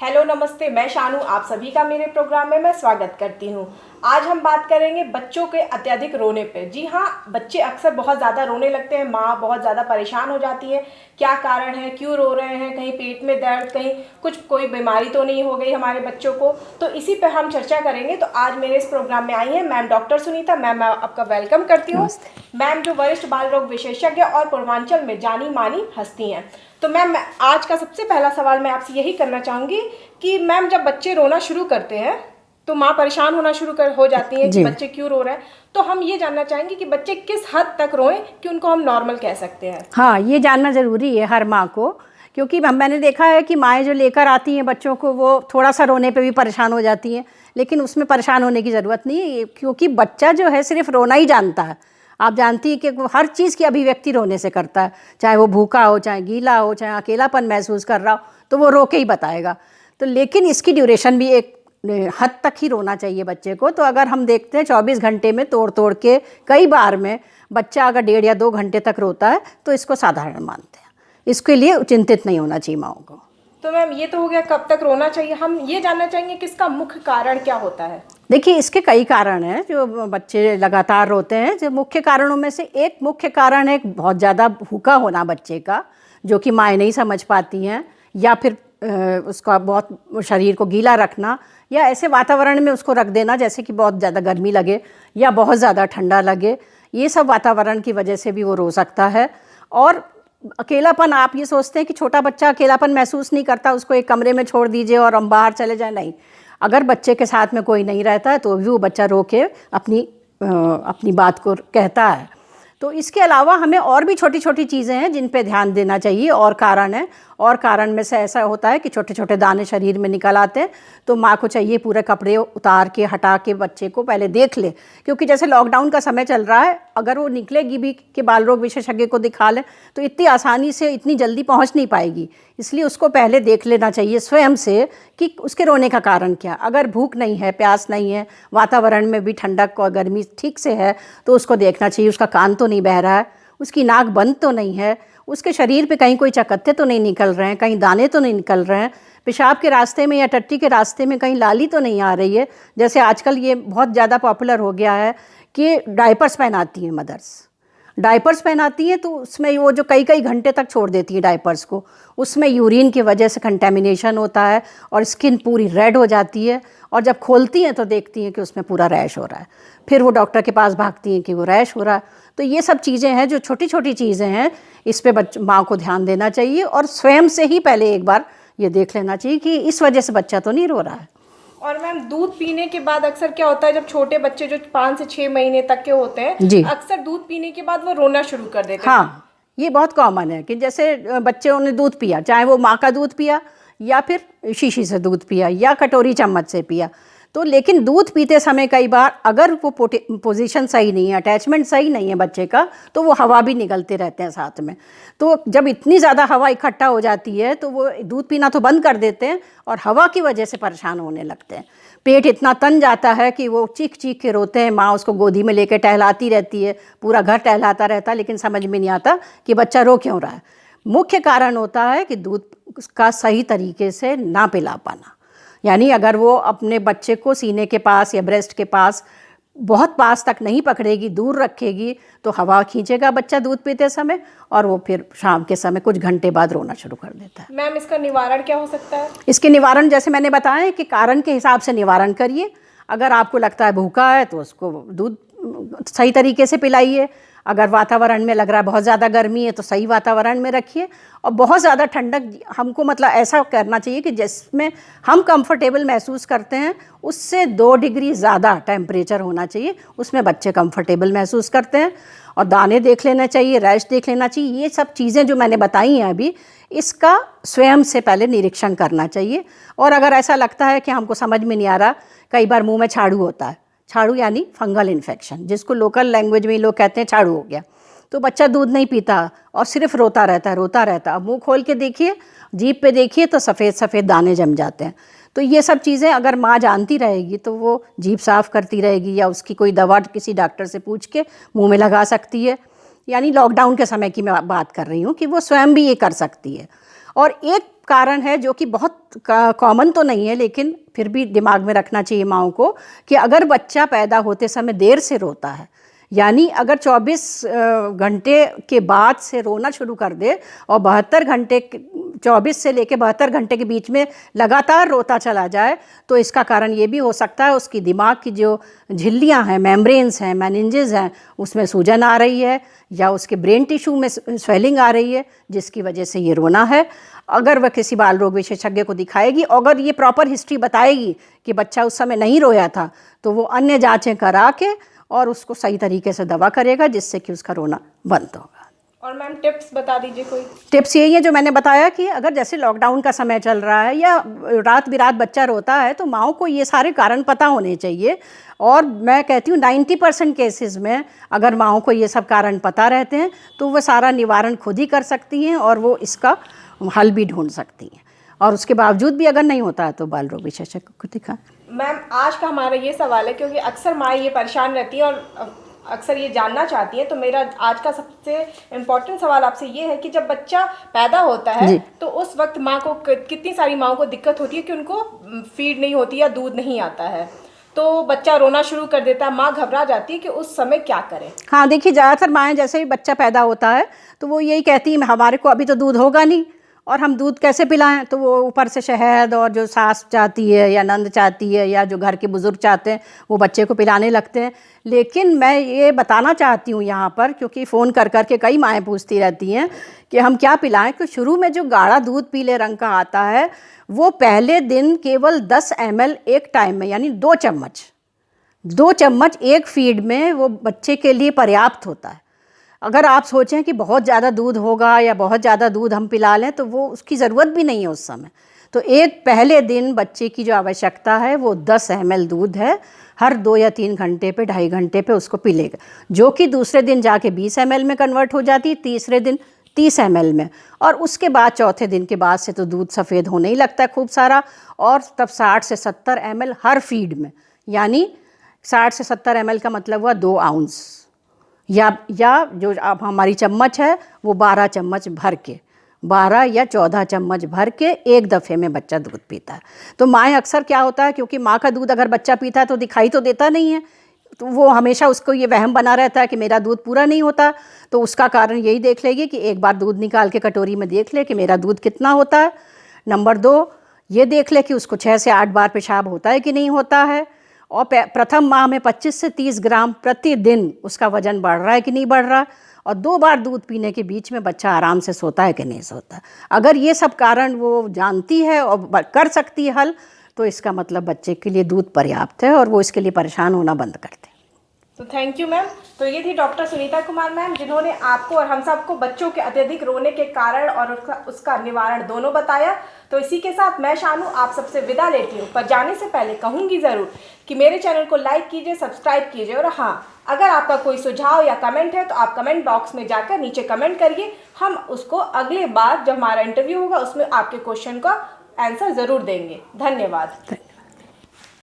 Hello नमस्ते, मैं शानू आप सभी का मेरे प्रोग्राम में मैं स्वागत करती हूँ। आज हम बात करेंगे बच्चों के अत्यधिक रोने पे। जी हाँ, बच्चे अक्सर बहुत ज़्यादा रोने लगते हैं, माँ बहुत ज़्यादा परेशान हो जाती है। क्या कारण है, क्यों रो रहे हैं, कहीं पेट में दर्द, कहीं कोई बीमारी तो नहीं हो गई हमारे बच्चों को। तो इसी पर हम चर्चा करेंगे। तो आज मेरे इस प्रोग्राम में आई हैं मैम डॉक्टर सुनीता। मैम, मैं आपका वेलकम करती हूँ। मैम जो वरिष्ठ बाल रोग विशेषज्ञ और पूर्वांचल में जानी मानी हस्ती हैं। तो मैम, आज का सबसे पहला सवाल मैं आपसे यही करना चाहूँगी कि मैम जब बच्चे रोना शुरू करते हैं तो माँ परेशान होना हो जाती है कि बच्चे क्यों रो रहे हैं। तो हम ये जानना चाहेंगे कि बच्चे किस हद तक रोएं कि उनको हम नॉर्मल कह सकते हैं। हाँ, ये जानना ज़रूरी है हर माँ को, क्योंकि मैंने देखा है कि माएँ जो लेकर आती हैं बच्चों को वो थोड़ा सा रोने पे भी परेशान हो जाती हैं, लेकिन उसमें परेशान होने की ज़रूरत नहीं है, क्योंकि बच्चा जो है सिर्फ रोना ही जानता है। आप जानती हैं कि वो हर चीज़ की अभिव्यक्ति रोने से करता है, चाहे वो भूखा हो, चाहे गीला हो, चाहे अकेलापन महसूस कर रहा हो, तो वो रो के ही बताएगा। तो लेकिन इसकी ड्यूरेशन भी एक हद तक ही रोना चाहिए बच्चे को। तो अगर हम देखते हैं 24 घंटे में तोड़ तोड़ के कई बार में बच्चा अगर 1.5 या 2 घंटे तक रोता है तो इसको साधारण मानते हैं। इसके लिए चिंतित नहीं होना चाहिए माओं को। तो मैम ये तो हो गया कब तक रोना चाहिए। हम ये जानना चाहेंगे कि इसका मुख्य कारण क्या होता है। देखिए, इसके कई कारण हैं जो बच्चे लगातार रोते हैं। जो मुख्य कारणों में से एक मुख्य कारण है बहुत ज़्यादा भूखा होना बच्चे का, जो कि माएँ नहीं समझ पाती हैं, या फिर उसका बहुत शरीर को गीला रखना, या ऐसे वातावरण में उसको रख देना जैसे कि बहुत ज़्यादा गर्मी लगे या बहुत ज़्यादा ठंडा लगे। ये सब वातावरण की वजह से भी वो रो सकता है। और अकेलापन, आप ये सोचते हैं कि छोटा बच्चा अकेलापन महसूस नहीं करता, उसको एक कमरे में छोड़ दीजिए और हम बाहर चले जाएं, नहीं। अगर बच्चे के साथ में कोई नहीं रहता है तो भी वो बच्चा रो के अपनी बात को कहता है। तो इसके अलावा हमें और भी छोटी छोटी चीज़ें हैं जिन पे ध्यान देना चाहिए, और कारण है। और कारण में से ऐसा होता है कि छोटे छोटे दाने शरीर में निकल आते हैं, तो माँ को चाहिए पूरे कपड़े उतार के हटा के बच्चे को पहले देख ले, क्योंकि जैसे लॉकडाउन का समय चल रहा है, अगर वो निकलेगी भी कि बाल रोग विशेषज्ञ को दिखा ले तो इतनी आसानी से इतनी जल्दी पहुँच नहीं पाएगी। इसलिए उसको पहले देख लेना चाहिए स्वयं से कि उसके रोने का कारण क्या। अगर भूख नहीं है, प्यास नहीं है, वातावरण में भी ठंडक और गर्मी ठीक से है, तो उसको देखना चाहिए उसका कान तो नहीं बह रहा है, उसकी नाक बंद तो नहीं है, उसके शरीर पे कहीं कोई चकत्ते तो नहीं निकल रहे हैं, कहीं दाने तो नहीं निकल रहे हैं, पेशाब के रास्ते में या टट्टी के रास्ते में कहीं लाली तो नहीं आ रही है। जैसे आजकल ये बहुत ज़्यादा पॉपुलर हो गया है कि डायपर्स पहनाती हैं मदर्स, डायपर्स पहनाती हैं तो उसमें वो जो कई कई घंटे तक छोड़ देती हैं डायपर्स को, उसमें यूरिन की वजह से कंटेमिनेशन होता है और स्किन पूरी रेड हो जाती है, और जब खोलती हैं तो देखती हैं कि उसमें पूरा रैश हो रहा है। फिर वो डॉक्टर के पास भागती हैं कि वो रैश हो रहा है। तो ये सब चीज़ें हैं जो छोटी छोटी चीज़ें हैं, इस पर माँ को ध्यान देना चाहिए और स्वयं से ही पहले एक बार ये देख लेना चाहिए कि इस वजह से बच्चा तो नहीं रो रहा है। और मैम दूध पीने के बाद अक्सर क्या होता है, जब छोटे बच्चे जो 5 से 6 महीने तक के होते हैं, अक्सर दूध पीने के बाद वो रोना शुरू कर देते हैं। हाँ, ये बहुत कॉमन है कि जैसे बच्चे ने दूध पिया, चाहे वो माँ का दूध पिया या फिर शीशी से दूध पिया या कटोरी चम्मच से पिया, तो लेकिन दूध पीते समय कई बार अगर वो पोजीशन सही नहीं है, अटैचमेंट सही नहीं है बच्चे का, तो वो हवा भी निकलते रहते हैं साथ में। तो जब इतनी ज़्यादा हवा इकट्ठा हो जाती है तो वो दूध पीना तो बंद कर देते हैं और हवा की वजह से परेशान होने लगते हैं। पेट इतना तन जाता है कि वो चीख चीख के रोते हैं, माँ उसको गोदी में लेकर टहलाती रहती है, पूरा घर टहलाता रहता है, लेकिन समझ में नहीं आता कि बच्चा रो क्यों रहा है। मुख्य कारण होता है कि दूध का सही तरीके से ना पिला पाना। यानी अगर वो अपने बच्चे को सीने के पास या ब्रेस्ट के पास बहुत पास तक नहीं पकड़ेगी, दूर रखेगी, तो हवा खींचेगा बच्चा दूध पीते समय, और वो फिर शाम के समय कुछ घंटे बाद रोना शुरू कर देता है। मैम इसका निवारण क्या हो सकता है? इसके निवारण जैसे मैंने बताया कि कारण के हिसाब से निवारण करिए। अगर आपको लगता है भूखा है तो उसको दूध सही तरीके से पिलाइए। अगर वातावरण में लग रहा है बहुत ज़्यादा गर्मी है तो सही वातावरण में रखिए। और बहुत ज़्यादा ठंडक हमको मतलब ऐसा करना चाहिए कि जिसमें हम कंफर्टेबल महसूस करते हैं उससे 2 डिग्री ज़्यादा टेम्परेचर होना चाहिए, उसमें बच्चे कंफर्टेबल महसूस करते हैं। और दाने देख लेना चाहिए, रैश देख लेना चाहिए। ये सब चीज़ें जो मैंने बताई हैं अभी, इसका स्वयं से पहले निरीक्षण करना चाहिए। और अगर ऐसा लगता है कि हमको समझ में नहीं आ रहा, कई बार मुँह में छाड़ू होता है, छाड़ू यानी फंगल इन्फेक्शन, जिसको लोकल लैंग्वेज में लोग कहते हैं छाड़ू हो गया, तो बच्चा दूध नहीं पीता और सिर्फ रोता रहता है रोता रहता है। अब मुँह खोल के देखिए, जीभ पे देखिए तो सफ़ेद सफ़ेद दाने जम जाते हैं। तो ये सब चीज़ें अगर माँ जानती रहेगी तो वो जीभ साफ़ करती रहेगी, या उसकी कोई दवा किसी डॉक्टर से पूछ के मुँह में लगा सकती है। यानी लॉकडाउन के समय की मैं बात कर रही हूँ कि वो स्वयं भी ये कर सकती है। और एक कारण है जो कि बहुत कॉमन तो नहीं है, लेकिन फिर भी दिमाग में रखना चाहिए माओं को कि अगर बच्चा पैदा होते समय देर से रोता है, यानी अगर 24 घंटे के बाद से रोना शुरू कर दे और 24 से लेकर 72 घंटे के बीच में लगातार रोता चला जाए, तो इसका कारण ये भी हो सकता है उसकी दिमाग की जो झिल्लियाँ हैं, मेम्ब्रेन्स हैं, मेनिंजेस हैं, उसमें सूजन आ रही है या उसके ब्रेन टिश्यू में स्वेलिंग आ रही है, जिसकी वजह से ये रोना है। अगर वह किसी बाल रोग विशेषज्ञ को दिखाएगी, अगर ये प्रॉपर हिस्ट्री बताएगी कि बच्चा उस समय नहीं रोया था, तो वो अन्य जाँचें करा के और उसको सही तरीके से दवा करेगा, जिससे कि उसका रोना बंद होगा। और मैम टिप्स बता दीजिए कोई। टिप्स यही है जो मैंने बताया कि अगर जैसे लॉकडाउन का समय चल रहा है या रात बिरात बच्चा रोता है, तो माँओं को ये सारे कारण पता होने चाहिए। और मैं कहती हूँ 90% केसेस में अगर माँओं को ये सब कारण पता रहते हैं, तो वो सारा निवारण खुद ही कर सकती हैं और वो इसका हल भी ढूंढ सकती हैं। और उसके बावजूद भी अगर नहीं होता है तो बाल रोग विशेषज्ञ को दिखाएं। मैम आज का हमारा ये सवाल है, क्योंकि अक्सर माँ ये परेशान रहती है और अक्सर ये जानना चाहती है, तो मेरा आज का सबसे इम्पोर्टेंट सवाल आपसे ये है कि जब बच्चा पैदा होता है तो उस वक्त माँ को, कितनी सारी माँ को दिक्कत होती है कि उनको फीड नहीं होती या दूध नहीं आता है, तो बच्चा रोना शुरू कर देता है, माँ घबरा जाती है कि उस समय क्या करें। हाँ देखिए, ज़्यादातर माएँ जैसे ही बच्चा पैदा होता है तो वो यही कहती हैं हमारे को अभी तो दूध होगा नहीं और हम दूध कैसे पिलाएं, तो वो ऊपर से शहद और जो सास चाहती है या नंद चाहती है या जो घर के बुज़ुर्ग चाहते हैं वो बच्चे को पिलाने लगते हैं। लेकिन मैं ये बताना चाहती हूँ यहाँ पर, क्योंकि फ़ोन कर कर के कई माएँ पूछती रहती हैं कि हम क्या पिलाएं, कि शुरू में जो गाढ़ा दूध पीले रंग का आता है वो पहले दिन केवल 10 ml एक टाइम में, यानी 2 चम्मच एक फीड में वो बच्चे के लिए पर्याप्त होता है। अगर आप सोचें कि बहुत ज़्यादा दूध होगा या बहुत ज़्यादा दूध हम पिला लें, तो वो उसकी ज़रूरत भी नहीं है उस समय। तो एक पहले दिन बच्चे की जो आवश्यकता है वो 10 ml दूध है, हर 2 या 3 घंटे पे, 2.5 घंटे पे उसको पी लेगा, जो कि दूसरे दिन जाके 20 ml में कन्वर्ट हो जाती है, तीसरे दिन 30 ml में, और उसके बाद चौथे दिन के बाद से तो दूध सफ़ेद होने ही लगता है खूब सारा, और तब 60 से 70 ml हर फीड में, यानी 60 से 70 ml का मतलब हुआ 2 आउंस, या जो अब हमारी चम्मच है वो 12 चम्मच भर के, 12 या 14 चम्मच भर के एक दफ़े में बच्चा दूध पीता है। तो माएँ अक्सर क्या होता है, क्योंकि माँ का दूध अगर बच्चा पीता है तो दिखाई तो देता नहीं है, तो वो हमेशा उसको ये वहम बना रहता है कि मेरा दूध पूरा नहीं होता। तो उसका कारण यही देख लेगी कि एक बार दूध निकाल के कटोरी में देख ले कि मेरा दूध कितना होता है। नंबर 2, ये देख ले कि उसको 6 से 8 बार पेशाब होता है कि नहीं होता है, और प्रथम माह में 25 से 30 ग्राम प्रतिदिन उसका वज़न बढ़ रहा है कि नहीं बढ़ रहा, और 2 बार दूध पीने के बीच में बच्चा आराम से सोता है कि नहीं सोता। अगर ये सब कारण वो जानती है और कर सकती है हल, तो इसका मतलब बच्चे के लिए दूध पर्याप्त है और वो इसके लिए परेशान होना बंद कर दे। तो थैंक यू मैम। तो ये थी डॉक्टर सुनीता कुमार मैम, जिन्होंने आपको और हम सबको बच्चों के अत्यधिक रोने के कारण और उसका निवारण दोनों बताया। तो इसी के साथ मैं शानू आप सबसे विदा लेती हूँ, पर जाने से पहले कहूँगी ज़रूर कि मेरे चैनल को लाइक कीजिए, सब्सक्राइब कीजिए, और हाँ, अगर आपका कोई सुझाव या कमेंट है तो आप कमेंट बॉक्स में जाकर नीचे कमेंट करिए। हम उसको अगले बार जब हमारा इंटरव्यू होगा उसमें आपके क्वेश्चन का आंसर ज़रूर देंगे। धन्यवाद।